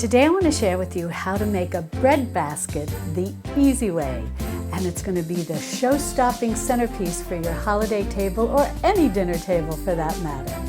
Today I want to share with you how to make a bread basket the easy way. And it's going to be the show-stopping centerpiece for your holiday table or any dinner table for that matter.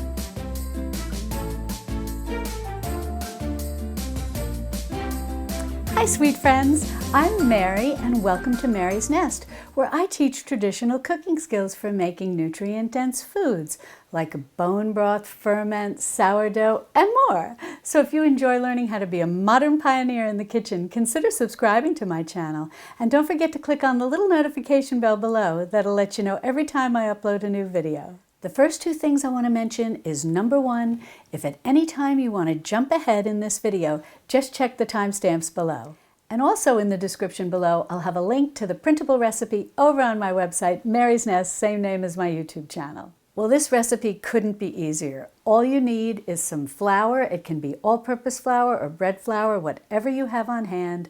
Hi sweet friends, I'm Mary and welcome to Mary's Nest, where I teach traditional cooking skills for making nutrient-dense foods like bone broth, ferment, sourdough, and more. So if you enjoy learning how to be a modern pioneer in the kitchen, consider subscribing to my channel. And don't forget to click on the little notification bell below that'll let you know every time I upload a new video. The first two things I want to mention is number one, if at any time you want to jump ahead in this video, just check the timestamps below. And also in the description below, I'll have a link to the printable recipe over on my website, Mary's Nest, same name as my YouTube channel. Well, this recipe couldn't be easier. All you need is some flour. It can be all-purpose flour or bread flour, whatever you have on hand.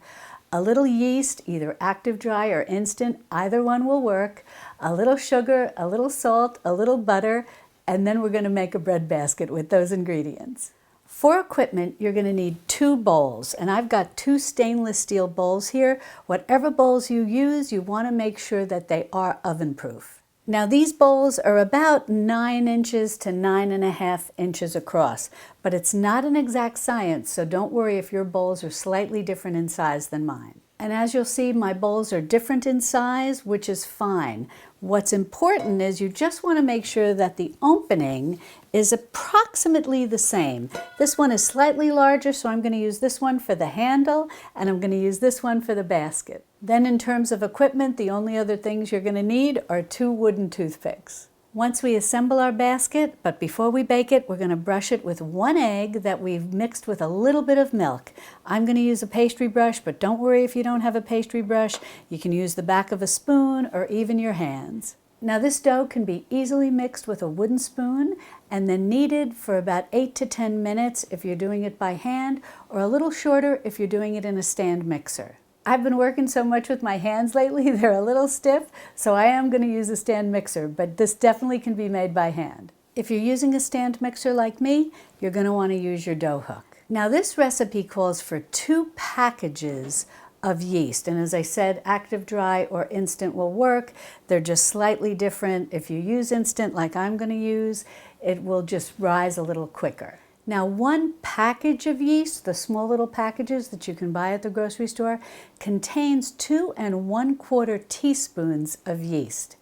A little yeast, either active dry or instant, either one will work. A little sugar, a little salt, a little butter, and then we're going to make a bread basket with those ingredients. For equipment, you're going to need 2 bowls, and I've got 2 stainless steel bowls here. Whatever bowls you use, you want to make sure that they are oven-proof. Now these bowls are about 9 inches to 9.5 inches across, but it's not an exact science, so don't worry if your bowls are slightly different in size than mine. And as you'll see, my bowls are different in size, which is fine. What's important is you just want to make sure that the opening is approximately the same. This one is slightly larger, so I'm going to use this one for the handle, and I'm going to use this one for the basket. Then in terms of equipment, the only other things you're going to need are 2 wooden toothpicks. Once we assemble our basket, but before we bake it, we're going to brush it with 1 egg that we've mixed with a little bit of milk. I'm going to use a pastry brush, but don't worry if you don't have a pastry brush. You can use the back of a spoon or even your hands. Now this dough can be easily mixed with a wooden spoon and then kneaded for about 8 to 10 minutes if you're doing it by hand, or a little shorter if you're doing it in a stand mixer. I've been working so much with my hands lately, they're a little stiff, so I am going to use a stand mixer, but this definitely can be made by hand. If you're using a stand mixer like me, you're going to want to use your dough hook. Now this recipe calls for 2 packages of yeast, and as I said, active dry or instant will work. They're just slightly different. If you use instant like I'm going to use, it will just rise a little quicker. Now 1 package of yeast, the small little packages that you can buy at the grocery store, contains 2 1/4 teaspoons of yeast.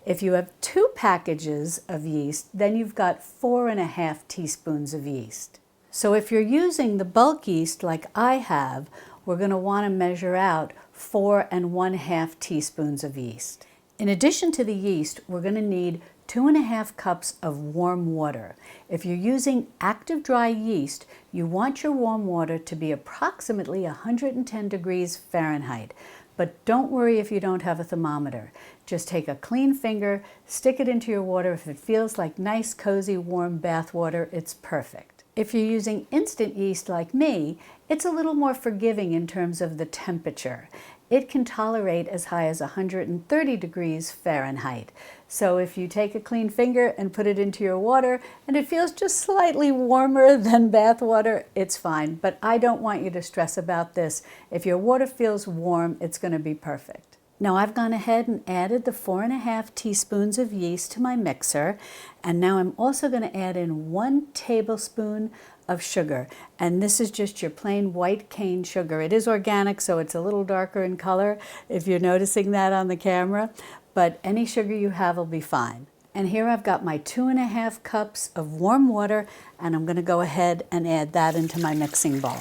If you have 2 packages of yeast, then you've got 4.5 teaspoons of yeast. So if you're using the bulk yeast like I have, we're going to want to measure out 4 1/2 teaspoons of yeast. In addition to the yeast, we're going to need 2.5 cups of warm water. If you're using active dry yeast, you want your warm water to be approximately 110 degrees Fahrenheit. But don't worry if you don't have a thermometer. Just take a clean finger, stick it into your water. If it feels like nice, cozy, warm bath water, it's perfect. If you're using instant yeast like me, it's a little more forgiving in terms of the temperature. It can tolerate as high as 130 degrees Fahrenheit. So if you take a clean finger and put it into your water and it feels just slightly warmer than bath water, it's fine. But I don't want you to stress about this. If your water feels warm, it's going to be perfect. Now I've gone ahead and added the 4.5 teaspoons of yeast to my mixer, and now I'm also going to add in 1 tablespoon of sugar, and this is just your plain white cane sugar. It is organic, so it's a little darker in color if you're noticing that on the camera, but any sugar you have will be fine. And here I've got my 2.5 cups of warm water, and I'm going to go ahead and add that into my mixing bowl.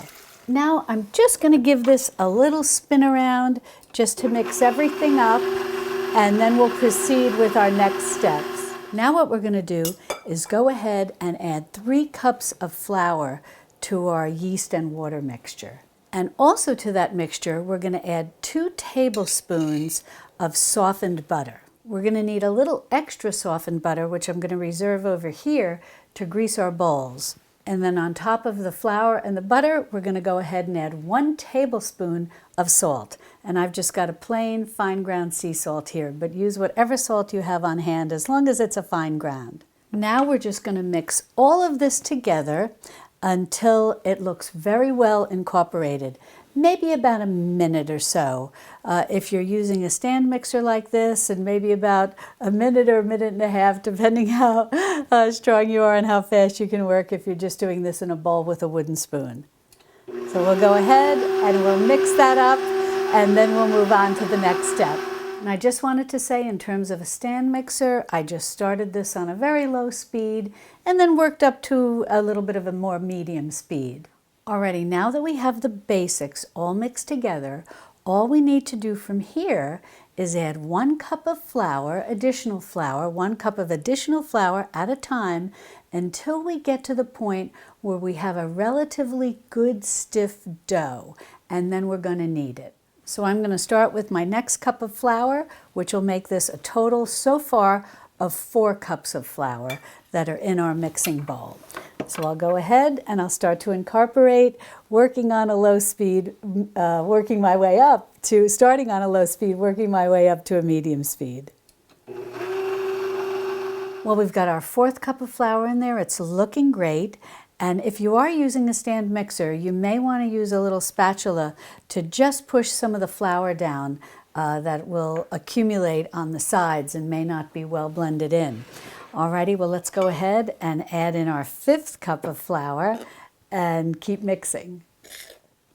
Now I'm just going to give this a little spin around just to mix everything up, and then we'll proceed with our next steps. Now what we're going to do is go ahead and add 3 cups of flour to our yeast and water mixture. And also to that mixture, we're going to add 2 tablespoons of softened butter. We're going to need a little extra softened butter, which I'm going to reserve over here to grease our bowls. And then on top of the flour and the butter, we're going to go ahead and add 1 tablespoon of salt. And I've just got a plain fine ground sea salt here, but use whatever salt you have on hand as long as it's a fine ground. Now we're just going to mix all of this together until it looks very well incorporated. Maybe about a minute or so. If you're using a stand mixer like this, and maybe about a minute or a minute and a half, depending how strong you are and how fast you can work if you're just doing this in a bowl with a wooden spoon. So we'll go ahead and we'll mix that up, and then we'll move on to the next step. And I just wanted to say, in terms of a stand mixer, I just started this on a very low speed and then worked up to a little bit of a more medium speed. Alrighty, now that we have the basics all mixed together, all we need to do from here is add 1 cup of flour, additional flour, 1 cup of additional flour at a time, until we get to the point where we have a relatively good stiff dough, and then we're going to knead it. So I'm going to start with my next cup of flour, which will make this a total so far of 4 cups of flour that are in our mixing bowl. So I'll go ahead and I'll start to incorporate, working on a low speed, working my way up to, starting on a low speed, working my way up to a medium speed. Well, we've got our 4th cup of flour in there. It's looking great. And if you are using a stand mixer, you may want to use a little spatula to just push some of the flour down that will accumulate on the sides and may not be well blended in. Alrighty, well, let's go ahead and add in our 5th cup of flour and keep mixing.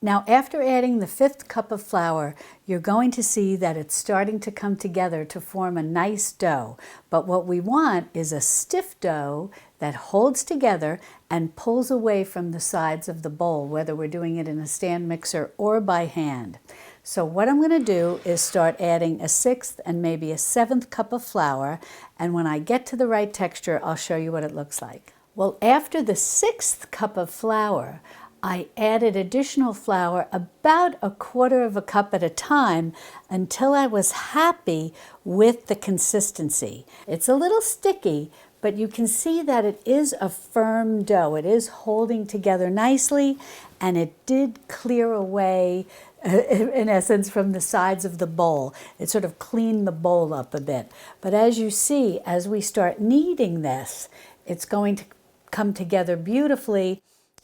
Now, after adding the 5th cup of flour, you're going to see that it's starting to come together to form a nice dough. But what we want is a stiff dough that holds together and pulls away from the sides of the bowl, whether we're doing it in a stand mixer or by hand. So what I'm going to do is start adding a 6th and maybe a 7th cup of flour, and when I get to the right texture, I'll show you what it looks like. Well, after the 6th cup of flour, I added additional flour about 1/4 cup at a time until I was happy with the consistency. It's a little sticky, but you can see that it is a firm dough. It is holding together nicely, and it did clear away, in essence, from the sides of the bowl. It sort of cleaned the bowl up a bit. But as you see, as we start kneading this, it's going to come together beautifully,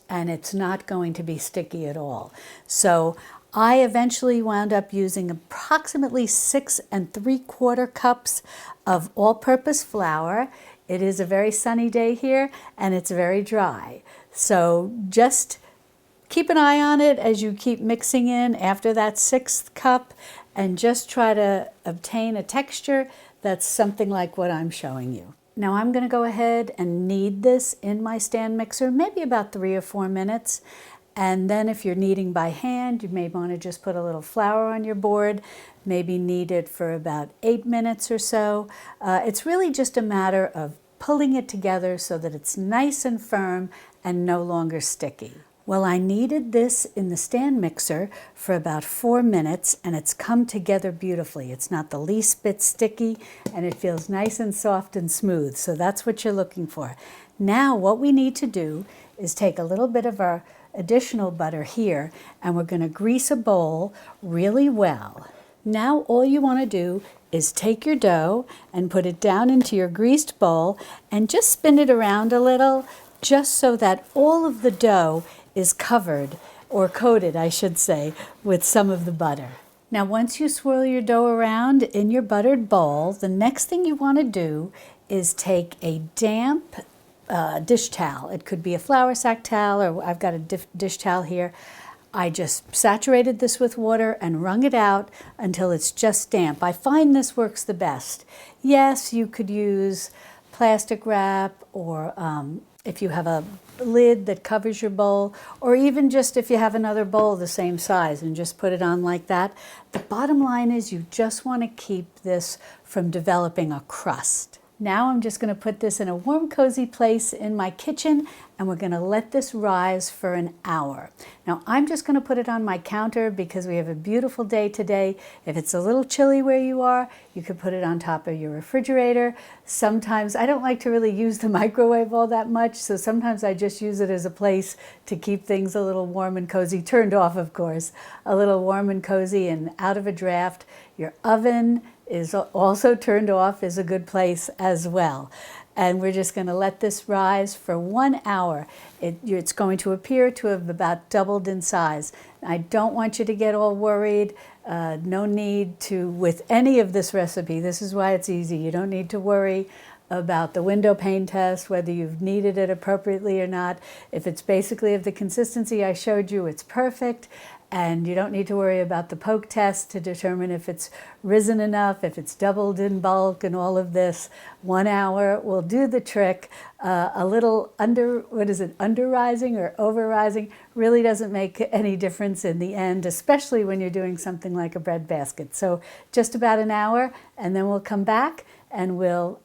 and it's not going to be sticky at all. So I eventually wound up using approximately 6 3/4 cups of all-purpose flour. It is a very sunny day here, and it's very dry. So just keep an eye on it as you keep mixing in after that 6th cup, and just try to obtain a texture that's something like what I'm showing you. Now I'm going to go ahead and knead this in my stand mixer, maybe about 3 or 4 minutes. And then if you're kneading by hand, you may want to just put a little flour on your board, maybe knead it for about 8 minutes or so. It's really just a matter of pulling it together so that it's nice and firm and no longer sticky. Well, I kneaded this in the stand mixer for about 4 minutes, and it's come together beautifully. It's not the least bit sticky, and it feels nice and soft and smooth, so that's what you're looking for. Now what we need to do is take a little bit of our additional butter here, and we're going to grease a bowl really well. Now all you want to do is take your dough and put it down into your greased bowl and just spin it around a little, just so that all of the dough is covered, or coated, I should say, with some of the butter. Now once you swirl your dough around in your buttered bowl, the next thing you want to do is take a damp dish towel. It could be a flour sack towel, or I've got a dish towel here. I just saturated this with water and wrung it out until it's just damp. I find this works the best. Yes, you could use plastic wrap, or if you have a lid that covers your bowl, or even just if you have another bowl the same size and just put it on like that. The bottom line is you just want to keep this from developing a crust. Now I'm just going to put this in a warm, cozy place in my kitchen, and we're going to let this rise for an hour. Now I'm just going to put it on my counter because we have a beautiful day today. If it's a little chilly where you are, you could put it on top of your refrigerator. Sometimes I don't like to really use the microwave all that much, so sometimes I just use it as a place to keep things a little warm and cozy, turned off of course, a little warm and cozy and out of a draft. Your oven is also turned off, is a good place as well. and we're just going to let this rise for 1 hour. It's going to appear to have about doubled in size. I don't want you to get all worried. No need to, with any of this recipe, this is why it's easy. You don't need to worry about the window pane test, whether you've kneaded it appropriately or not. If it's basically of the consistency I showed you, it's perfect. And you don't need to worry about the poke test to determine if it's risen enough, if it's doubled in bulk and all of this. 1 hour will do the trick. A little under-rising or over-rising really doesn't make any difference in the end, especially when you're doing something like a bread basket. So just about an hour, and then we'll come back and we'll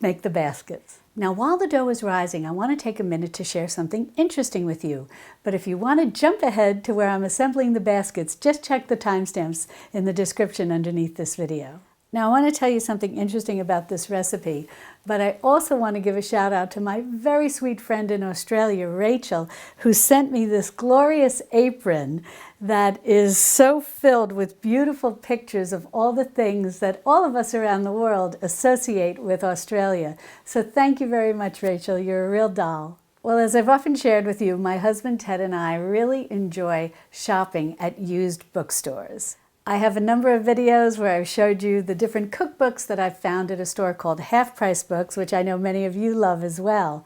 make the baskets. Now, while the dough is rising, I want to take a minute to share something interesting with you. But if you want to jump ahead to where I'm assembling the baskets, just check the timestamps in the description underneath this video. Now, I want to tell you something interesting about this recipe, but I also want to give a shout out to my very sweet friend in Australia, Rachel, who sent me this glorious apron that is so filled with beautiful pictures of all the things that all of us around the world associate with Australia. So thank you very much, Rachel. You're a real doll. Well, as I've often shared with you, my husband Ted and I really enjoy shopping at used bookstores. I have a number of videos where I've showed you the different cookbooks that I've found at a store called Half Price Books, which I know many of you love as well.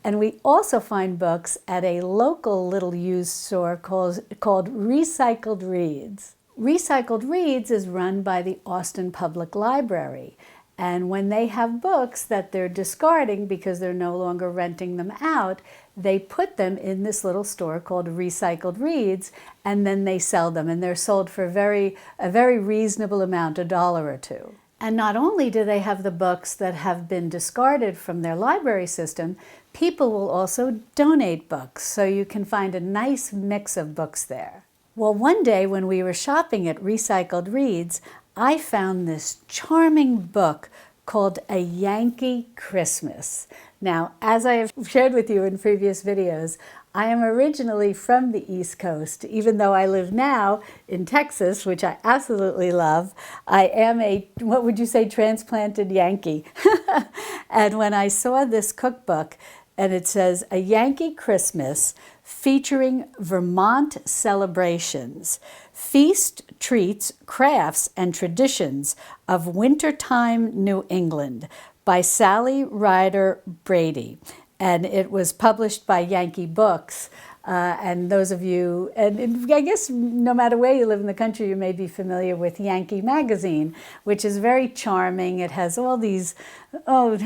And we also find books at a local little used store called Recycled Reads. Recycled Reads is run by the Austin Public Library. And when they have books that they're discarding because they're no longer renting them out, they put them in this little store called Recycled Reads, and then they sell them. And they're sold for a very reasonable amount, $1 or $2. And not only do they have the books that have been discarded from their library system, people will also donate books, so you can find a nice mix of books there. Well, one day when we were shopping at Recycled Reads, I found this charming book called A Yankee Christmas. Now, as I have shared with you in previous videos, I am originally from the East Coast. Even though I live now in Texas, which I absolutely love, I am a, what would you say, transplanted Yankee. And when I saw this cookbook, and it says, A Yankee Christmas, featuring Vermont celebrations, feast, treats, crafts, and traditions of wintertime New England by Sally Ryder Brady. And it was published by Yankee Books. And those of you, and I guess no matter where you live in the country, you may be familiar with Yankee Magazine, which is very charming. It has all these,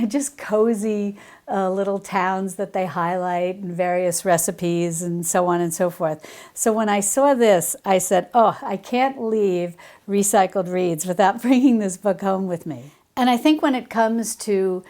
just cozy little towns that they highlight and various recipes and so on and so forth. So when I saw this, I said, I can't leave Recycled Reads without bringing this book home with me. And I think when it comes to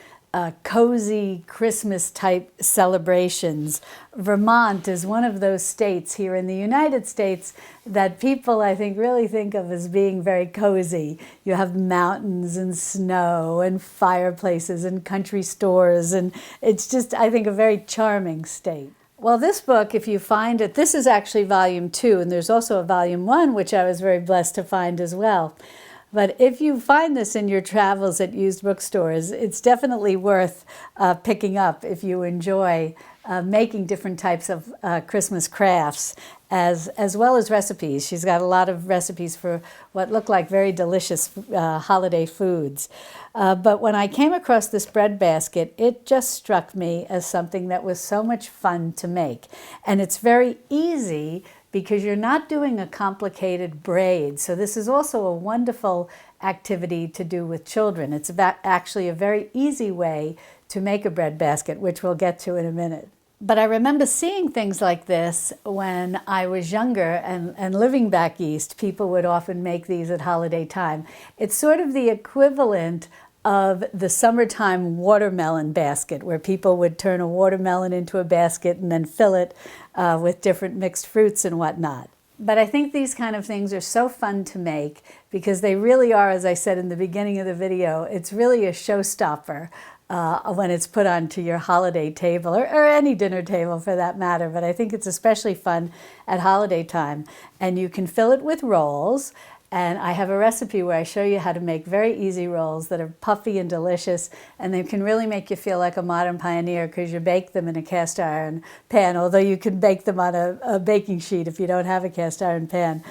cozy Christmas type celebrations, Vermont is one of those states here in the United States that people, I think, really think of as being very cozy. You have mountains and snow and fireplaces and country stores, and it's just, I think, a very charming state. Well, this book, if you find it, this is actually volume 2, and there's also a volume 1, which I was very blessed to find as well. But if you find this in your travels at used bookstores, it's definitely worth picking up if you enjoy making different types of Christmas crafts as well as recipes. She's got a lot of recipes for what look like very delicious holiday foods. But when I came across this bread basket, it just struck me as something that was so much fun to make. And it's very easy because you're not doing a complicated braid. So this is also a wonderful activity to do with children. It's actually a very easy way to make a bread basket, which we'll get to in a minute. But I remember seeing things like this when I was younger and living back east. People would often make these at holiday time. It's sort of the equivalent of the summertime watermelon basket, where people would turn a watermelon into a basket and then fill it with different mixed fruits and whatnot. But I think these kind of things are so fun to make because they really are, as I said in the beginning of the video, it's really a showstopper when it's put onto your holiday table or any dinner table for that matter. But I think it's especially fun at holiday time. And you can fill it with rolls. And I have a recipe where I show you how to make very easy rolls that are puffy and delicious, and they can really make you feel like a modern pioneer because you bake them in a cast iron pan, although you can bake them on a baking sheet if you don't have a cast iron pan.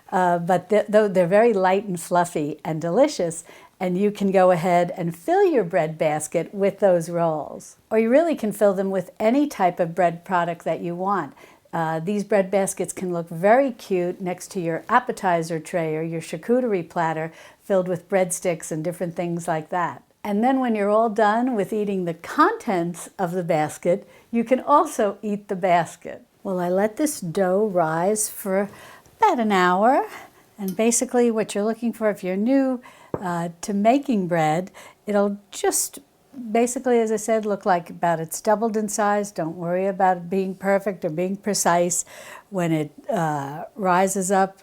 But they're very light and fluffy and delicious, and you can go ahead and fill your bread basket with those rolls. Or you really can fill them with any type of bread product that you want. These bread baskets can look very cute next to your appetizer tray or your charcuterie platter filled with breadsticks and different things like that. And then when you're all done with eating the contents of the basket, you can also eat the basket. Well, I let this dough rise for about an hour. And basically what you're looking for, if you're new to making bread, it'll just basically, as I said, look like about it's doubled in size. Don't worry about it being perfect or being precise. When it rises up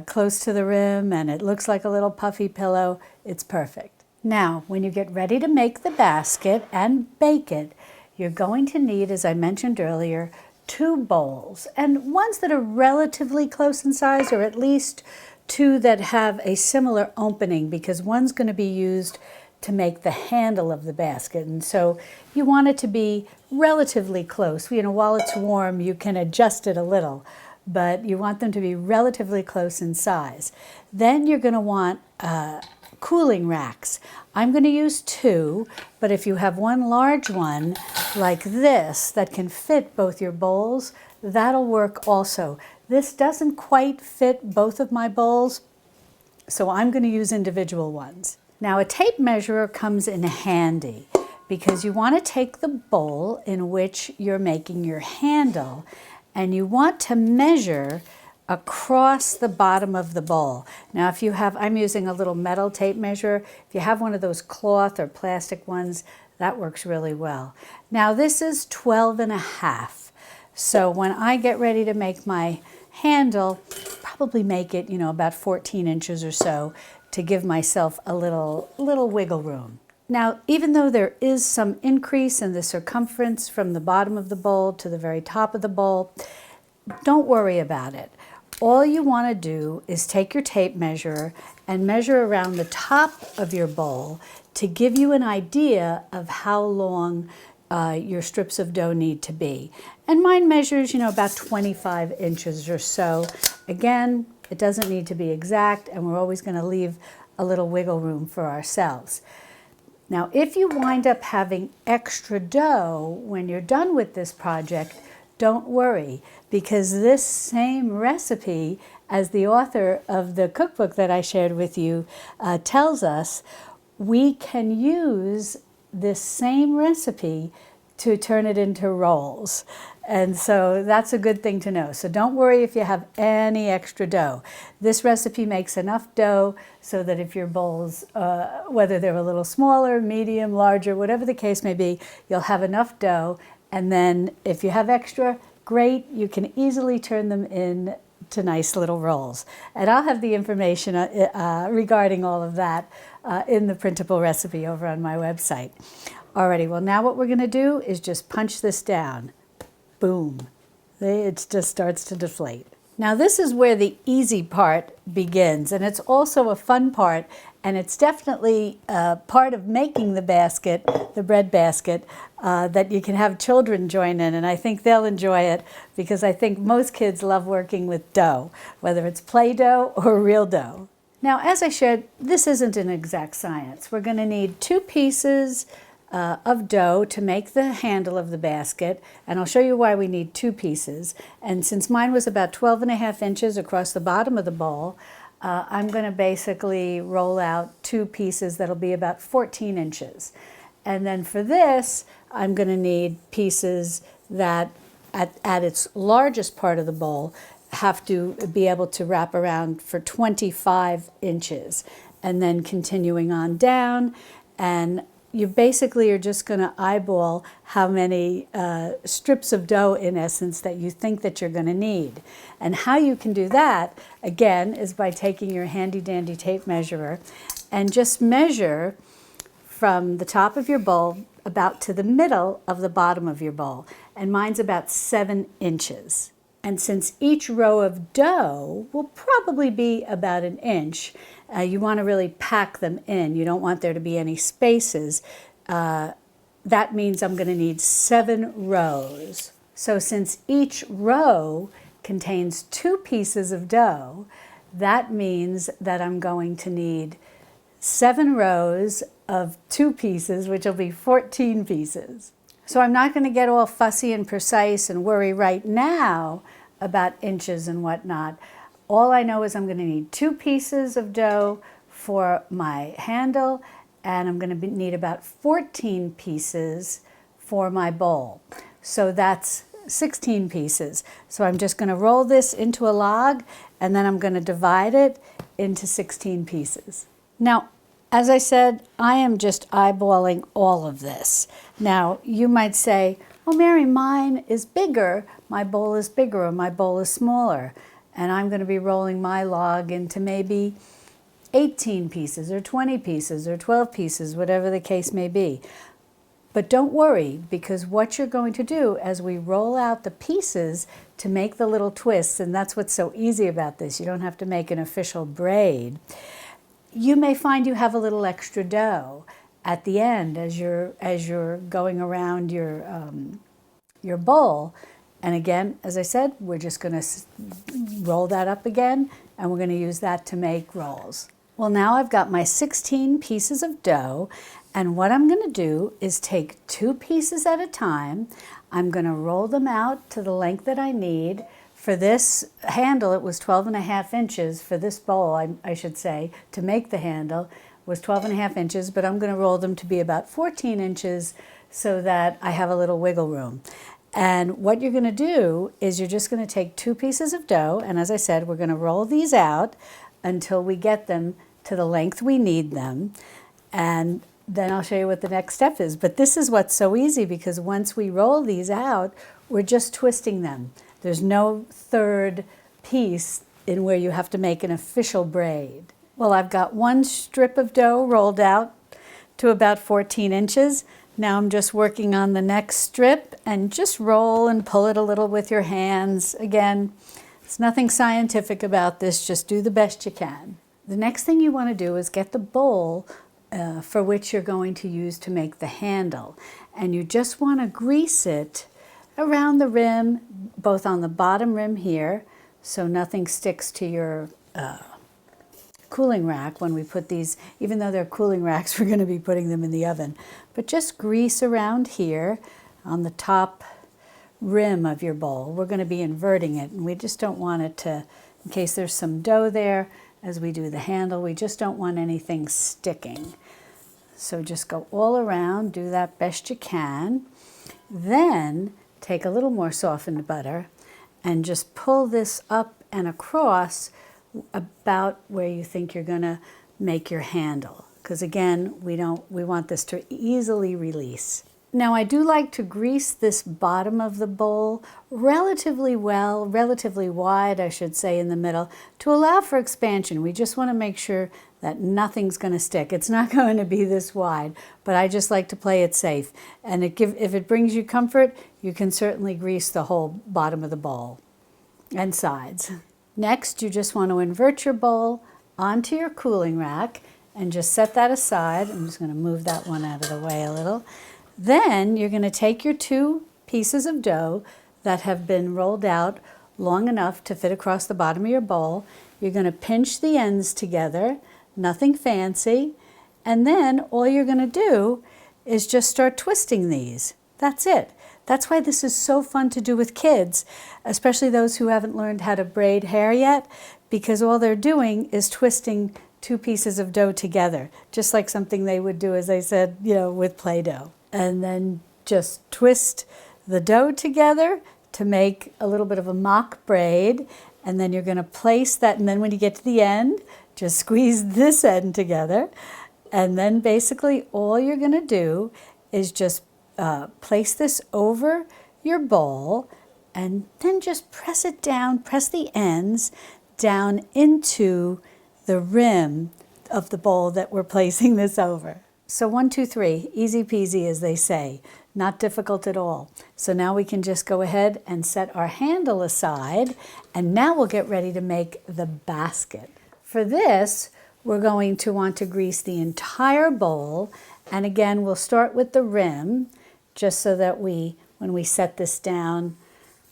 close to the rim and it looks like a little puffy pillow, it's perfect. Now, when you get ready to make the basket and bake it, you're going to need, as I mentioned earlier, 2 bowls, and ones that are relatively close in size, or at least 2 that have a similar opening, because one's going to be used to make the handle of the basket. And so you want it to be relatively close. You know, while it's warm, you can adjust it a little, but you want them to be relatively close in size. Then you're going to want cooling racks. I'm going to use 2, but if you have one large one like this that can fit both your bowls, that'll work also. This doesn't quite fit both of my bowls, so I'm going to use individual ones. Now, a tape measure comes in handy because you want to take the bowl in which you're making your handle and you want to measure across the bottom of the bowl. Now, if you have, I'm using a little metal tape measure. If you have one of those cloth or plastic ones, that works really well. Now, this is 12.5. So when I get ready to make my handle, probably make it, about 14 inches or so, to give myself a little wiggle room. Now, even though there is some increase in the circumference from the bottom of the bowl to the very top of the bowl, don't worry about it. All you want to do is take your tape measure and measure around the top of your bowl to give you an idea of how long your strips of dough need to be. And mine measures, about 25 inches or so. Again, it doesn't need to be exact, and we're always going to leave a little wiggle room for ourselves. Now, if you wind up having extra dough when you're done with this project, don't worry, because this same recipe, as the author of the cookbook that I shared with you tells us, we can use this same recipe to turn it into rolls. And so that's a good thing to know. So don't worry if you have any extra dough. This recipe makes enough dough so that if your bowls, whether they're a little smaller, medium, larger, whatever the case may be, you'll have enough dough. And then if you have extra, great, you can easily turn them into nice little rolls. And I'll have the information regarding all of that in the printable recipe over on my website. Alrighty, well now what we're going to do is just punch this down. Boom. It just starts to deflate. Now this is where the easy part begins, and it's also a fun part, and it's definitely part of making the basket, the bread basket, that you can have children join in, and I think they'll enjoy it because I think most kids love working with dough, whether it's Play-Doh or real dough. Now, as I shared, this isn't an exact science. We're going to need 2 pieces of dough to make the handle of the basket, and I'll show you why we need 2 pieces. And since mine was about 12.5 inches across the bottom of the bowl, I'm going to basically roll out 2 pieces that'll be about 14 inches. And then for this, I'm going to need pieces that at its largest part of the bowl have to be able to wrap around for 25 inches, and then continuing on down. And you basically are just going to eyeball how many strips of dough, in essence, that you think that you're going to need. And how you can do that, again, is by taking your handy-dandy tape measurer and just measure from the top of your bowl about to the middle of the bottom of your bowl. And mine's about 7 inches. And since each row of dough will probably be about an inch, you want to really pack them in. You don't want there to be any spaces. That means I'm going to need 7 rows. So since each row contains 2 pieces of dough, that means that I'm going to need 7 rows of 2 pieces, which will be 14 pieces. So I'm not going to get all fussy and precise and worry right now about inches and whatnot. All I know is I'm going to need 2 pieces of dough for my handle, and I'm going to need about 14 pieces for my bowl. So that's 16 pieces. So I'm just going to roll this into a log, and then I'm going to divide it into 16 pieces. Now, as I said, I am just eyeballing all of this. Now, you might say, oh, Mary, mine is bigger, my bowl is bigger, or my bowl is smaller. And I'm going to be rolling my log into maybe 18 pieces, or 20 pieces, or 12 pieces, whatever the case may be. But don't worry, because what you're going to do as we roll out the pieces to make the little twists, and that's what's so easy about this, you don't have to make an official braid. You may find you have a little extra dough at the end as you're going around your bowl. And again, as I said, we're just going to roll that up again, and we're going to use that to make rolls. Well, now I've got my 16 pieces of dough, and what I'm going to do is take 2 pieces at a time. I'm going to roll them out to the length that I need. For this handle, it was 12.5 inches. For this bowl, I should say, to make the handle, was 12.5 inches, but I'm going to roll them to be about 14 inches so that I have a little wiggle room. And what you're going to do is you're just going to take 2 pieces of dough, and as I said, we're going to roll these out until we get them to the length we need them. And then I'll show you what the next step is. But this is what's so easy, because once we roll these out, we're just twisting them. There's no third piece in where you have to make an official braid. Well, I've got 1 strip of dough rolled out to about 14 inches. Now I'm just working on the next strip, and just roll and pull it a little with your hands. Again, it's nothing scientific about this, just do the best you can. The next thing you want to do is get the bowl for which you're going to use to make the handle. And you just want to grease it around the rim, both on the bottom rim here, so nothing sticks to your cooling rack when we put these, even though they're cooling racks, we're going to be putting them in the oven. But just grease around here on the top rim of your bowl. We're going to be inverting it, and we just don't want it to, in case there's some dough there as we do the handle, we just don't want anything sticking. So just go all around, do that best you can. Then take a little more softened butter and just pull this up and across about where you think you're going to make your handle. Because again, we want this to easily release. Now I do like to grease this bottom of the bowl relatively well, relatively wide I should say, in the middle, to allow for expansion. We just want to make sure that nothing's going to stick. It's not going to be this wide, but I just like to play it safe. And if it brings you comfort, you can certainly grease the whole bottom of the bowl and sides. Next, you just want to invert your bowl onto your cooling rack and just set that aside. I'm just going to move that one out of the way a little. Then you're going to take your 2 pieces of dough that have been rolled out long enough to fit across the bottom of your bowl. You're going to pinch the ends together, nothing fancy, and then all you're going to do is just start twisting these. That's it. That's why this is so fun to do with kids, especially those who haven't learned how to braid hair yet, because all they're doing is twisting 2 pieces of dough together, just like something they would do, as I said, with Play-Doh. And then just twist the dough together to make a little bit of a mock braid, and then you're going to place that, and then when you get to the end, just squeeze this end together, and then basically all you're going to do is just place this over your bowl, and then just press it down, press the ends down into the rim of the bowl that we're placing this over. So 1, 2, 3, easy peasy as they say. Not difficult at all. So now we can just go ahead and set our handle aside, and now we'll get ready to make the basket. For this, we're going to want to grease the entire bowl, and again, we'll start with the rim, just so that when we set this down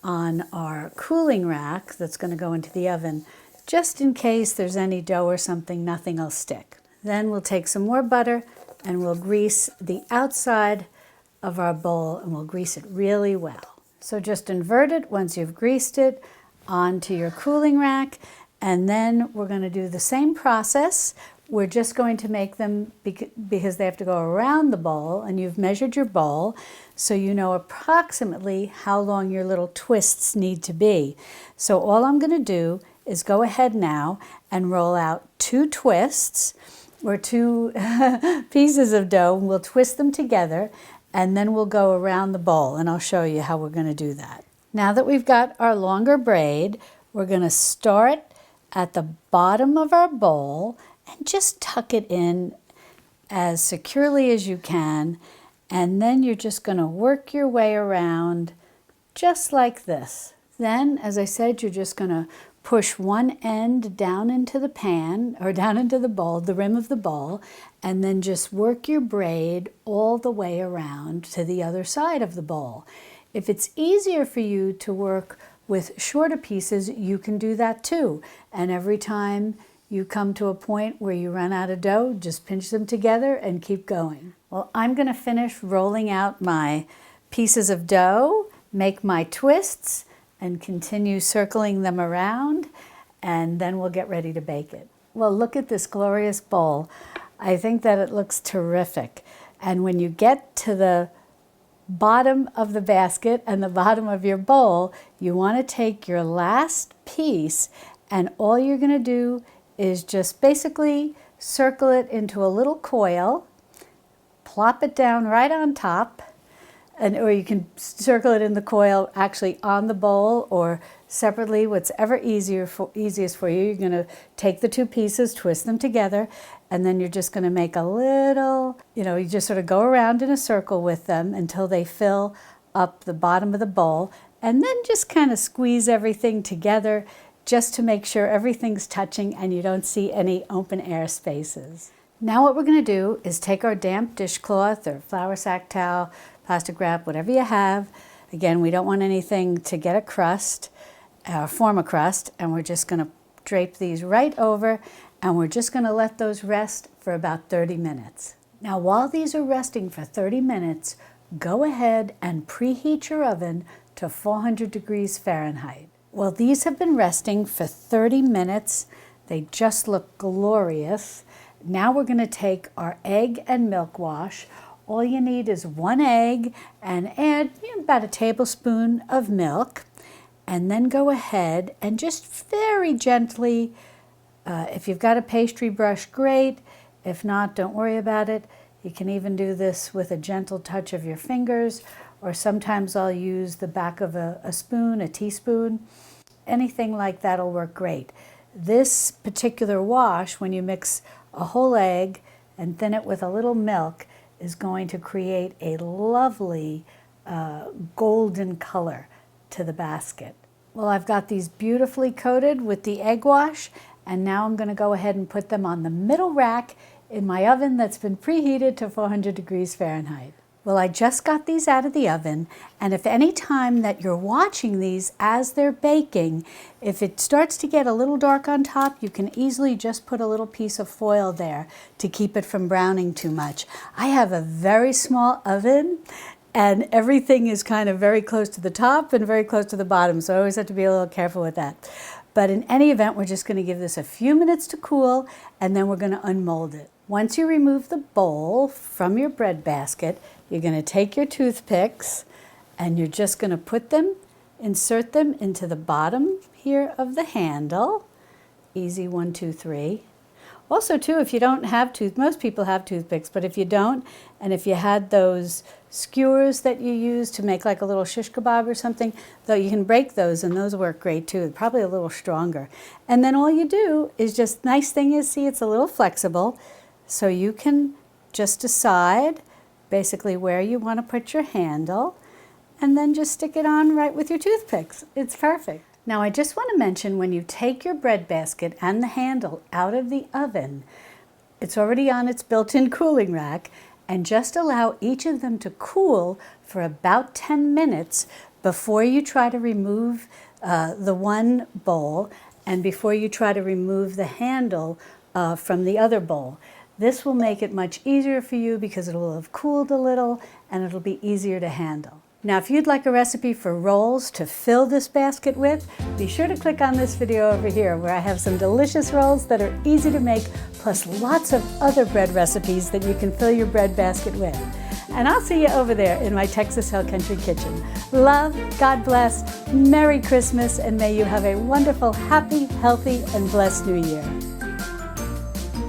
on our cooling rack that's going to go into the oven, just in case there's any dough or something, nothing will stick. Then we'll take some more butter and we'll grease the outside of our bowl, and we'll grease it really well. So just invert it once you've greased it onto your cooling rack, and then we're going to do the same process. We're just going to make them because they have to go around the bowl, and you've measured your bowl so you know approximately how long your little twists need to be. So all I'm going to do is go ahead now and roll out 2 twists or 2 pieces of dough, and we'll twist them together, and then we'll go around the bowl, and I'll show you how we're going to do that. Now that we've got our longer braid, we're going to start at the bottom of our bowl and just tuck it in as securely as you can, and then you're just going to work your way around just like this. Then, as I said, you're just going to push one end down into the pan, or down into the bowl, the rim of the bowl, and then just work your braid all the way around to the other side of the bowl. If it's easier for you to work with shorter pieces, you can do that too. And every time you come to a point where you run out of dough, just pinch them together and keep going. Well, I'm going to finish rolling out my pieces of dough, make my twists, and continue circling them around, and then we'll get ready to bake it. Well, look at this glorious bowl. I think that it looks terrific. And when you get to the bottom of the basket and the bottom of your bowl, you want to take your last piece, and all you're going to do is just basically circle it into a little coil, plop it down right on top, or you can circle it in the coil actually on the bowl or separately, whatever easiest for you. You're going to take the 2 pieces, twist them together, and then you're just going to make a little, you just sort of go around in a circle with them until they fill up the bottom of the bowl, and then just kind of squeeze everything together just to make sure everything's touching and you don't see any open air spaces. Now what we're going to do is take our damp dishcloth or flour sack towel, plastic wrap, whatever you have. Again, we don't want anything to get a crust, form a crust, and we're just going to drape these right over, and we're just going to let those rest for about 30 minutes. Now, while these are resting for 30 minutes, go ahead and preheat your oven to 400 degrees Fahrenheit. Well, these have been resting for 30 minutes. They just look glorious. Now we're going to take our egg and milk wash. All you need is 1 egg and add about a tablespoon of milk, and then go ahead and just very gently, if you've got a pastry brush, great. If not, don't worry about it. You can even do this with a gentle touch of your fingers, or sometimes I'll use the back of a spoon, a teaspoon. Anything like that will work great. This particular wash, when you mix a whole egg and thin it with a little milk, is going to create a lovely golden color to the basket. Well, I've got these beautifully coated with the egg wash, and now I'm going to go ahead and put them on the middle rack in my oven that's been preheated to 400 degrees Fahrenheit. Well, I just got these out of the oven, and if any time that you're watching these as they're baking, if it starts to get a little dark on top, you can easily just put a little piece of foil there to keep it from browning too much. I have a very small oven, and everything is kind of very close to the top and very close to the bottom, so I always have to be a little careful with that. But in any event, we're just going to give this a few minutes to cool, and then we're going to unmold it. Once you remove the bowl from your bread basket, you're going to take your toothpicks and you're just going to insert them into the bottom here of the handle. Easy, 1, 2, 3. Also, too, if you don't have most people have toothpicks, but if you don't, and if you had those skewers that you use to make like a little shish kebab or something, though you can break those, and those work great too, probably a little stronger. And then all you do is just, nice thing is, see, it's a little flexible, so you can just decide basically where you want to put your handle, and then just stick it on right with your toothpicks. It's perfect. Now I just want to mention, when you take your bread basket and the handle out of the oven, it's already on its built-in cooling rack, and just allow each of them to cool for about 10 minutes before you try to remove the one bowl and before you try to remove the handle from the other bowl. This will make it much easier for you because it will have cooled a little and it'll be easier to handle. Now, if you'd like a recipe for rolls to fill this basket with, be sure to click on this video over here where I have some delicious rolls that are easy to make, plus lots of other bread recipes that you can fill your bread basket with. And I'll see you over there in my Texas Hill Country kitchen. Love, God bless, Merry Christmas, and may you have a wonderful, happy, healthy, and blessed New Year.